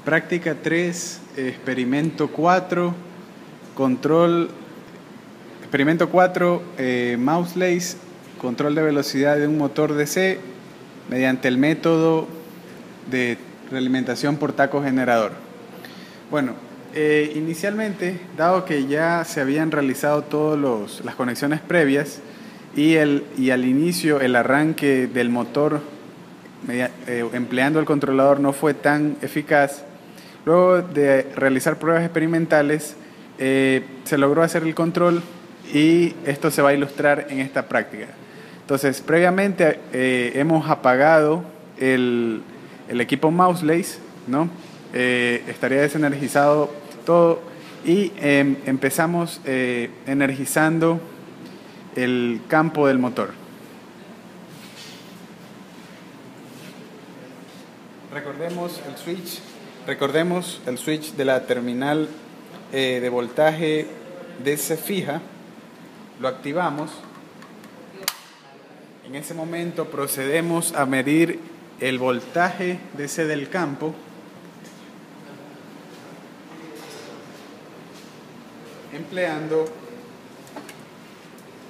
Práctica 3, experimento 4, control, experimento 4, mouse lace, control de velocidad de un motor DC mediante el método de realimentación por taco generador. Bueno, inicialmente, dado que ya se habían realizado todas las conexiones previas y al inicio el arranque del motor empleando el controlador no fue tan eficaz, luego de realizar pruebas experimentales se logró hacer el control y esto se va a ilustrar en esta práctica. Entonces, previamente hemos apagado el equipo mouse lace, ¿no? Estaría desenergizado todo y empezamos energizando el campo del motor. Recordemos el switch de la terminal de voltaje DC fija, lo activamos. En ese momento procedemos a medir el voltaje DC del campo empleando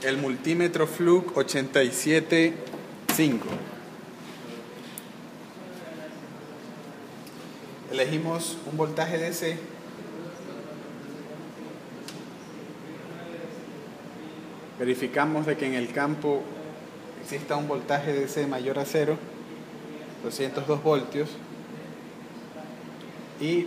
el multímetro Fluke 875. Elegimos un voltaje DC verificamos de que en el campo exista un voltaje DC mayor a 0, 202 voltios, y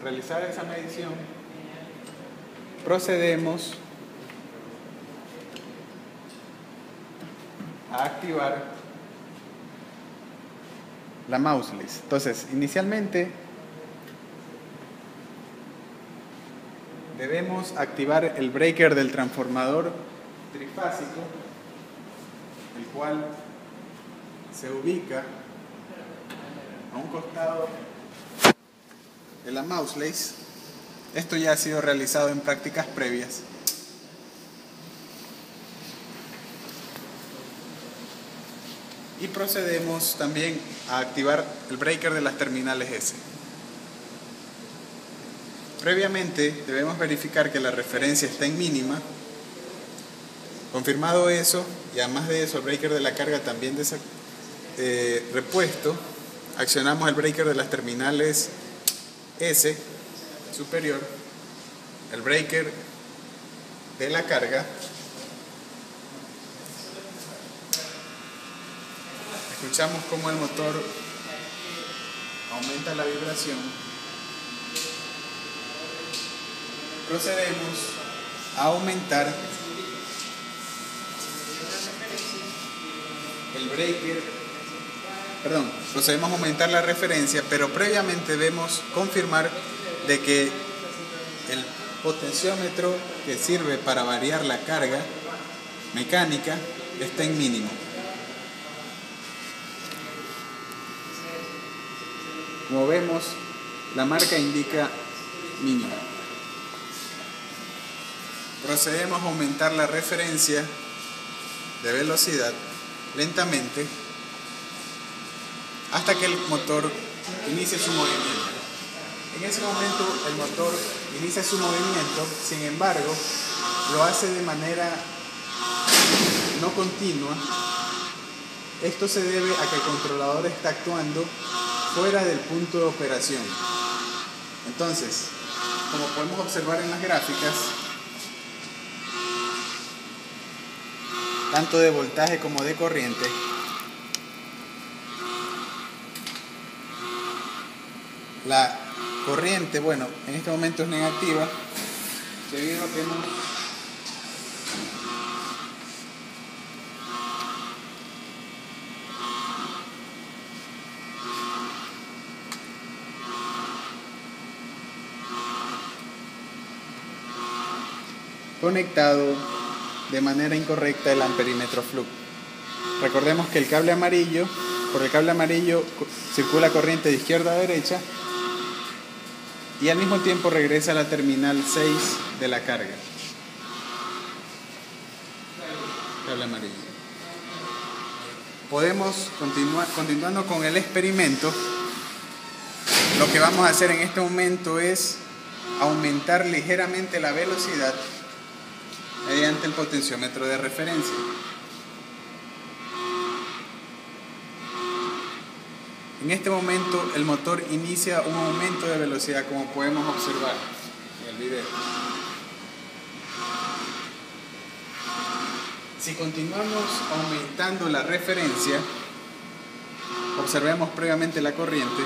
realizar esa medición procedemos a activar la mouse lace. Entonces, inicialmente debemos activar el breaker del transformador trifásico, el cual se ubica a un costado de la mouse lace. Esto ya ha sido realizado en prácticas previas. Y procedemos también a activar el breaker de las terminales S. Previamente debemos verificar que la referencia está en mínima. Confirmado eso, y además de eso el breaker de la carga también repuesto, accionamos el breaker de las terminales S superior, el breaker de la carga. Escuchamos cómo el motor aumenta la vibración. Procedemos a aumentar procedemos a aumentar la referencia, pero previamente debemos confirmar de que el potenciómetro que sirve para variar la carga mecánica está en mínimo. Como vemos, la marca indica mínimo. Procedemos a aumentar la referencia de velocidad lentamente hasta que el motor inicie su movimiento. En ese momento el motor inicia su movimiento, sin embargo, lo hace de manera no continua. Esto se debe a que el controlador está actuando fuera del punto de operación. Entonces, como podemos observar en las gráficas, tanto de voltaje como de corriente, la corriente, bueno, en este momento es negativa debido a que hemos conectado de manera incorrecta el amperímetro Fluke. Recordemos que por el cable amarillo circula corriente de izquierda a derecha y al mismo tiempo regresa a la terminal 6 de la carga. Cable amarillo. Podemos continuando con el experimento. Lo que vamos a hacer en este momento es aumentar ligeramente la velocidad mediante el potenciómetro de referencia. En este momento el motor inicia un aumento de velocidad, como podemos observar en el video. Si continuamos aumentando la referencia, observemos previamente la corriente,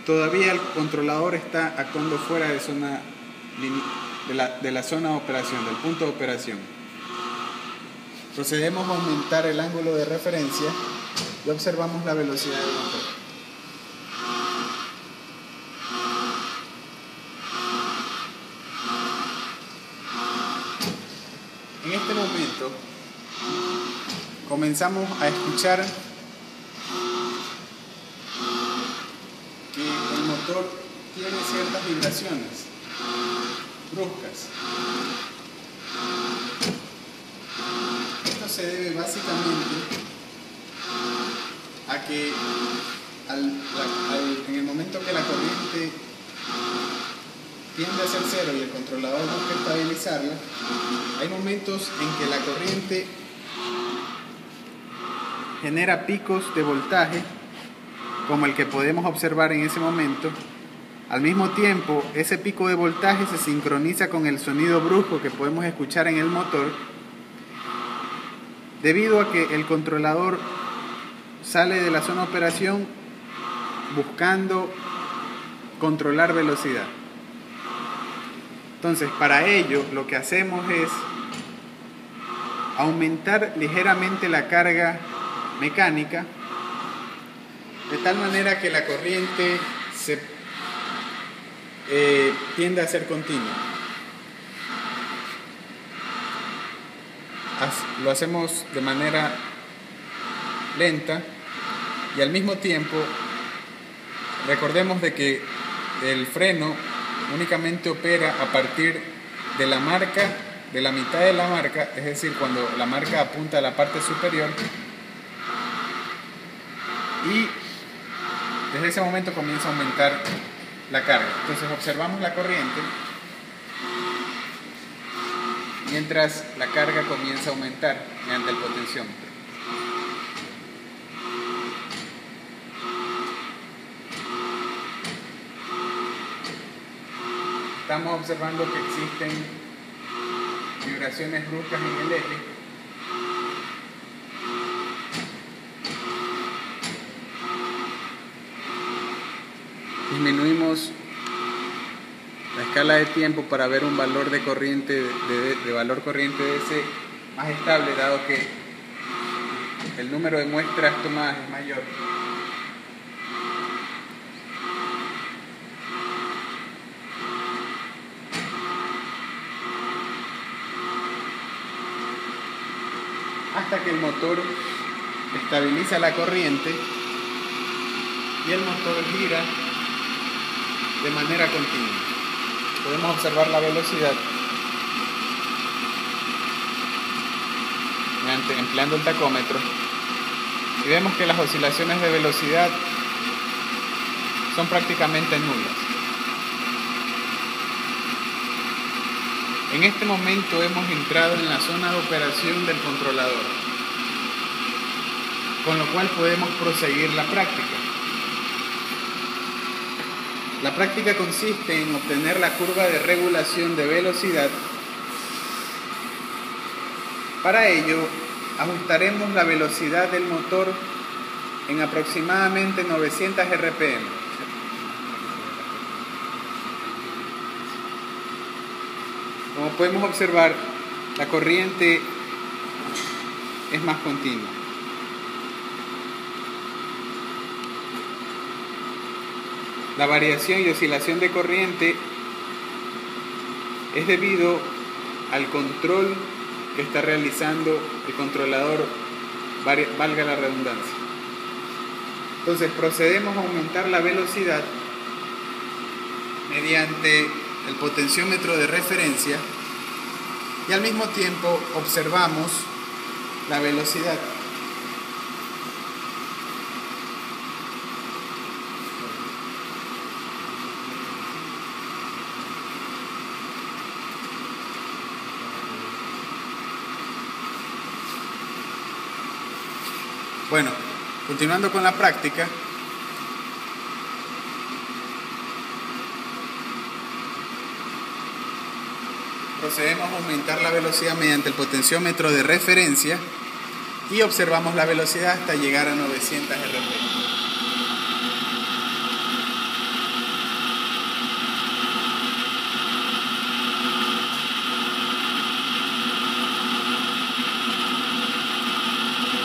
todavía el controlador está actuando fuera de la zona de operación, del punto de operación. Procedemos a aumentar el ángulo de referencia y observamos la velocidad del motor. En este momento comenzamos a escuchar que el motor tiene ciertas vibraciones bruscas. Esto se debe básicamente a que en el momento que la corriente tiende a ser cero y el controlador busca estabilizarla, hay momentos en que la corriente genera picos de voltaje, como el que podemos observar en ese momento. Al mismo tiempo, ese pico de voltaje se sincroniza con el sonido brusco que podemos escuchar en el motor, debido a que el controlador sale de la zona de operación buscando controlar velocidad. Entonces, para ello, lo que hacemos es aumentar ligeramente la carga mecánica, de tal manera que la corriente tiende a ser continua. Lo hacemos de manera lenta y al mismo tiempo recordemos de que el freno únicamente opera a partir de la mitad de la marca, es decir, cuando la marca apunta a la parte superior, y desde ese momento comienza a aumentar la carga. Entonces observamos la corriente mientras la carga comienza a aumentar mediante el potenciómetro. Estamos observando que existen vibraciones bruscas en el eje. Disminuimos la escala de tiempo para ver un valor de corriente de valor corriente DC más estable, dado que el número de muestras tomadas es mayor. Hasta que el motor estabiliza la corriente y el motor gira de manera continua. Podemos observar la velocidad empleando el tacómetro y vemos que las oscilaciones de velocidad son prácticamente nulas. En este momento hemos entrado en la zona de operación del controlador, con lo cual podemos proseguir la práctica. La práctica consiste en obtener la curva de regulación de velocidad. Para ello, ajustaremos la velocidad del motor en aproximadamente 900 RPM. Como podemos observar, la corriente es más continua. La variación y oscilación de corriente es debido al control que está realizando el controlador, valga la redundancia. Entonces procedemos a aumentar la velocidad mediante el potenciómetro de referencia y al mismo tiempo observamos la velocidad. Bueno, continuando con la práctica, procedemos a aumentar la velocidad mediante el potenciómetro de referencia y observamos la velocidad hasta llegar a 900 RPM.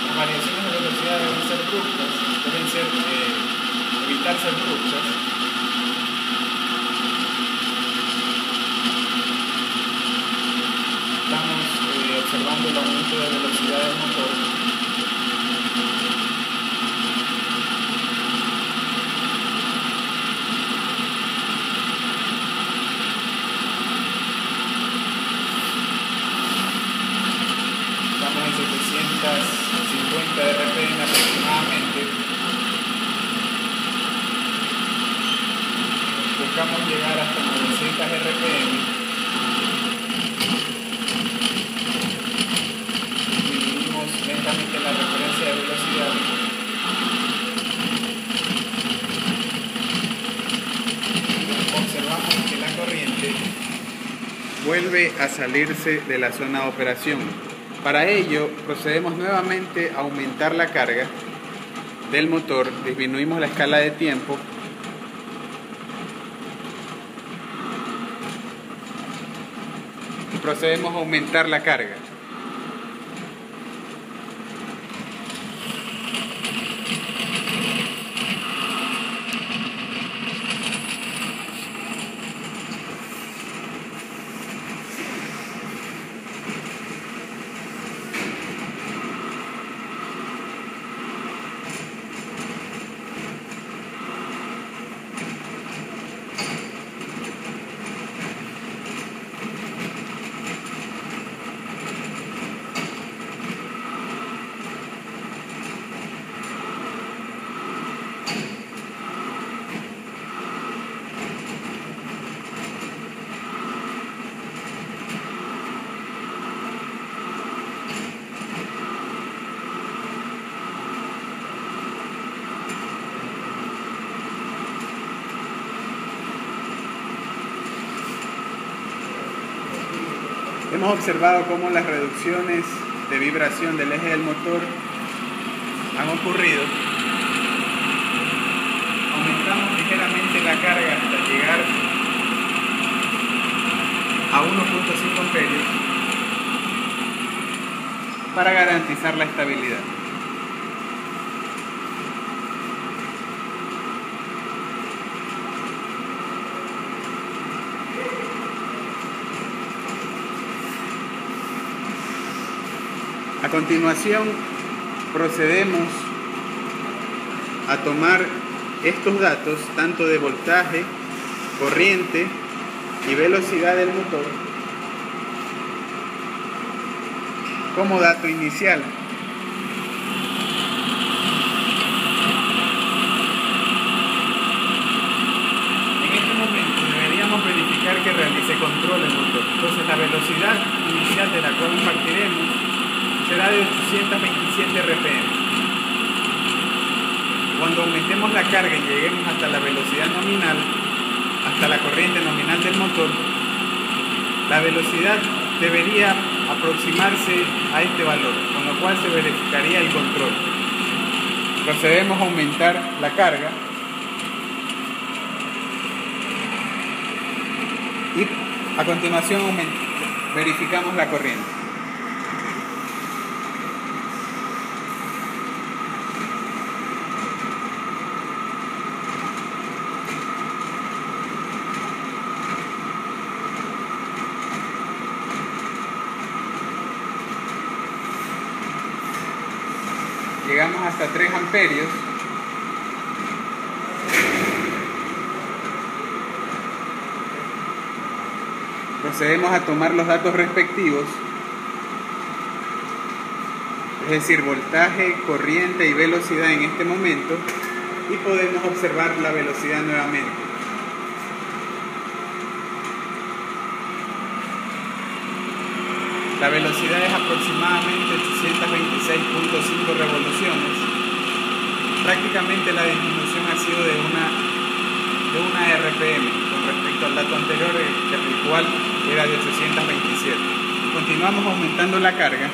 Las variaciones de velocidad deben ser bruscas, evitar ser bruscas. Estamos observando el aumento de velocidad del motor. Estamos en 750 RPM aproximadamente. Buscamos llegar hasta 900 RPM. Dividimos lentamente la referencia de velocidad. Observamos que la corriente vuelve a salirse de la zona de operación. Para ello, procedemos nuevamente a aumentar la carga del motor, disminuimos la escala de tiempo y procedemos a aumentar la carga. Hemos observado cómo las reducciones de vibración del eje del motor han ocurrido. Aumentamos ligeramente la carga hasta llegar a 1.5 amperios para garantizar la estabilidad. A continuación, procedemos a tomar estos datos, tanto de voltaje, corriente y velocidad del motor, como dato inicial. En este momento deberíamos verificar que realice control el motor. Entonces la velocidad inicial de la cual partiremos será de 827 RPM. Cuando aumentemos la carga y lleguemos hasta la velocidad nominal, hasta la corriente nominal del motor, la velocidad debería aproximarse a este valor, con lo cual se verificaría el control. Procedemos a aumentar la carga y a continuación verificamos la corriente. Llegamos hasta 3 amperios. Procedemos a tomar los datos respectivos, es decir, voltaje, corriente y velocidad en este momento, y podemos observar la velocidad nuevamente. La velocidad es aproximadamente 826.5 revoluciones. prácticamente la disminución ha sido de una RPM con respecto al dato anterior, el cual era de 827. Continuamos aumentando la carga.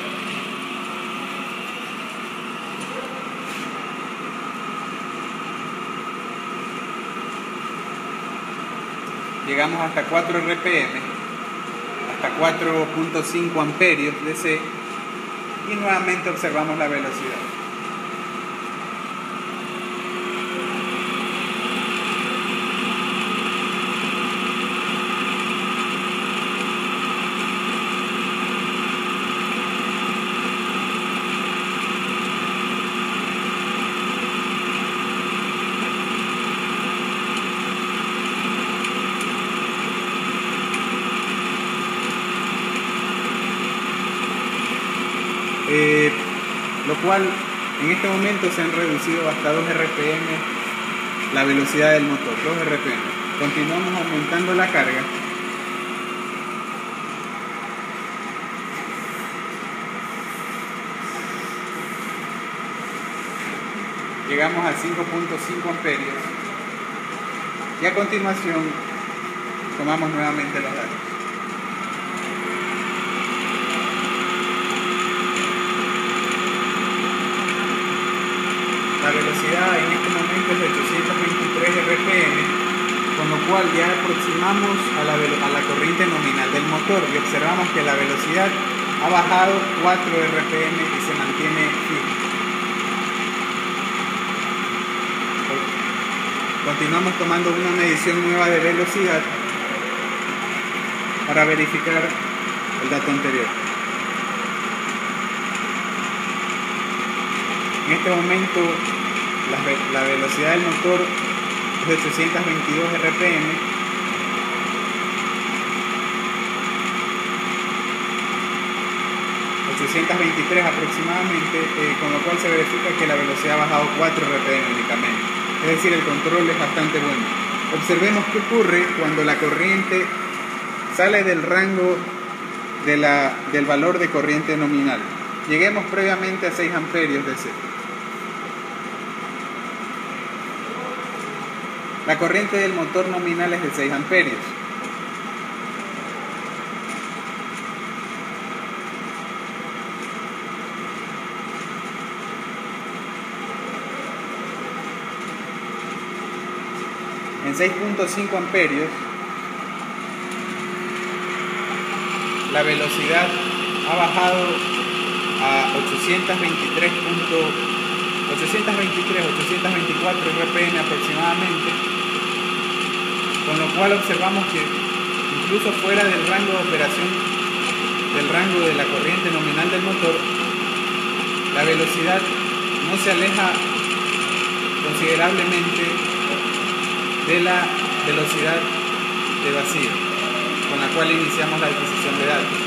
Llegamos hasta 4 RPM, hasta 4.5 amperios DC, y nuevamente observamos la velocidad. Lo cual en este momento se han reducido hasta 2 RPM la velocidad del motor, 2 RPM. Continuamos aumentando la carga. Llegamos a 5.5 amperios y a continuación tomamos nuevamente los datos. La velocidad en este momento es de 823 RPM, con lo cual ya aproximamos a la corriente nominal del motor y observamos que la velocidad ha bajado 4 RPM y se mantiene fija. Continuamos tomando una medición nueva de velocidad para verificar el dato anterior. En este momento la velocidad del motor es de 822 RPM, aproximadamente, con lo cual se verifica que la velocidad ha bajado 4 RPM únicamente. Es decir, el control es bastante bueno. Observemos qué ocurre cuando la corriente sale del rango del valor de corriente nominal. Lleguemos previamente a 6 amperios DC. La corriente del motor nominal es de 6 amperios. En 6.5 amperios, la velocidad ha bajado a 824 RPM aproximadamente, con lo cual observamos que incluso fuera del rango de operación, del rango de la corriente nominal del motor, la velocidad no se aleja considerablemente de la velocidad de vacío con la cual iniciamos la adquisición de datos.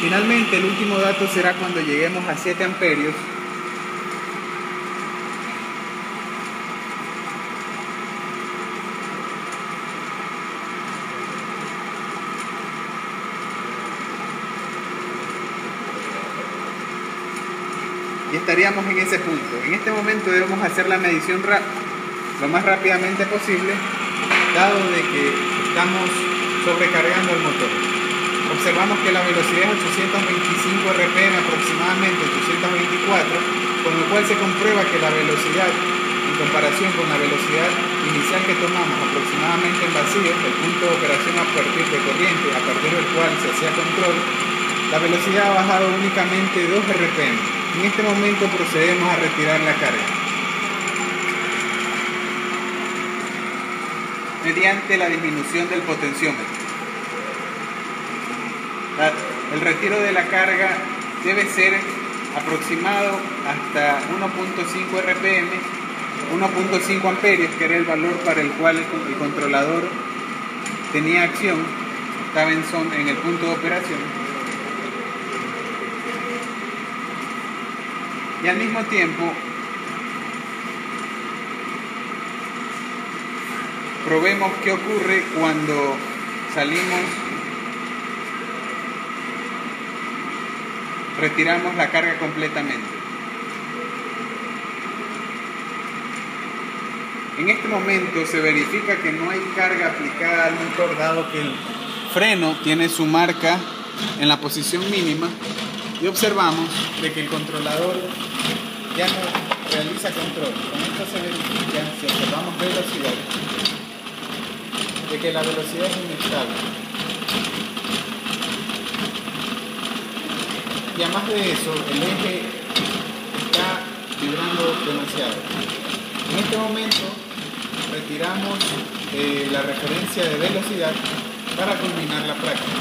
Finalmente, el último dato será cuando lleguemos a 7 amperios. Y estaríamos en ese punto. En este momento debemos hacer la medición lo más rápidamente posible, dado de que estamos sobrecargando el motor. Observamos que la velocidad es 825 RPM aproximadamente, 824, con lo cual se comprueba que la velocidad, en comparación con la velocidad inicial que tomamos aproximadamente en vacío, el punto de operación a partir de corriente, a partir del cual se hacía control, la velocidad ha bajado únicamente 2 RPM. En este momento procedemos a retirar la carga mediante la disminución del potenciómetro. El retiro de la carga debe ser aproximado hasta 1.5 RPM, 1.5 amperios, que era el valor para el cual el controlador tenía acción, estaba en el punto de operación. Y al mismo tiempo probemos qué ocurre cuando retiramos la carga completamente. En este momento se verifica que no hay carga aplicada al motor, dado que el freno tiene su marca en la posición mínima, y observamos de que el controlador ya no realiza control. Con esto se verifica, si observamos velocidad, de que la velocidad es inestable. Y además de eso, el eje está vibrando demasiado. En este momento retiramos la referencia de velocidad para culminar la práctica.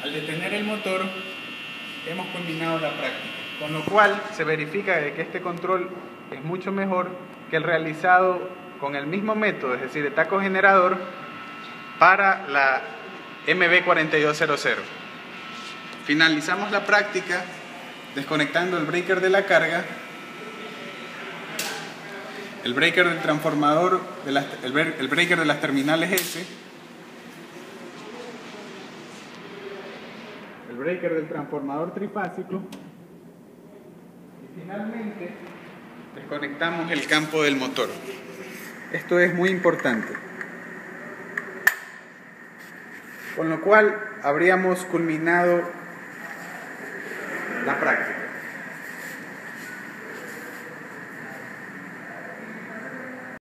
Al detener el motor, hemos culminado la práctica, con lo cual se verifica que este control es mucho mejor que el realizado con el mismo método, es decir, de taco generador, para la MB4200. Finalizamos la práctica desconectando el breaker de la carga, el breaker del transformador, el breaker de las terminales S, el breaker del transformador trifásico, y finalmente desconectamos el campo del motor. Esto es muy importante. Con lo cual habríamos culminado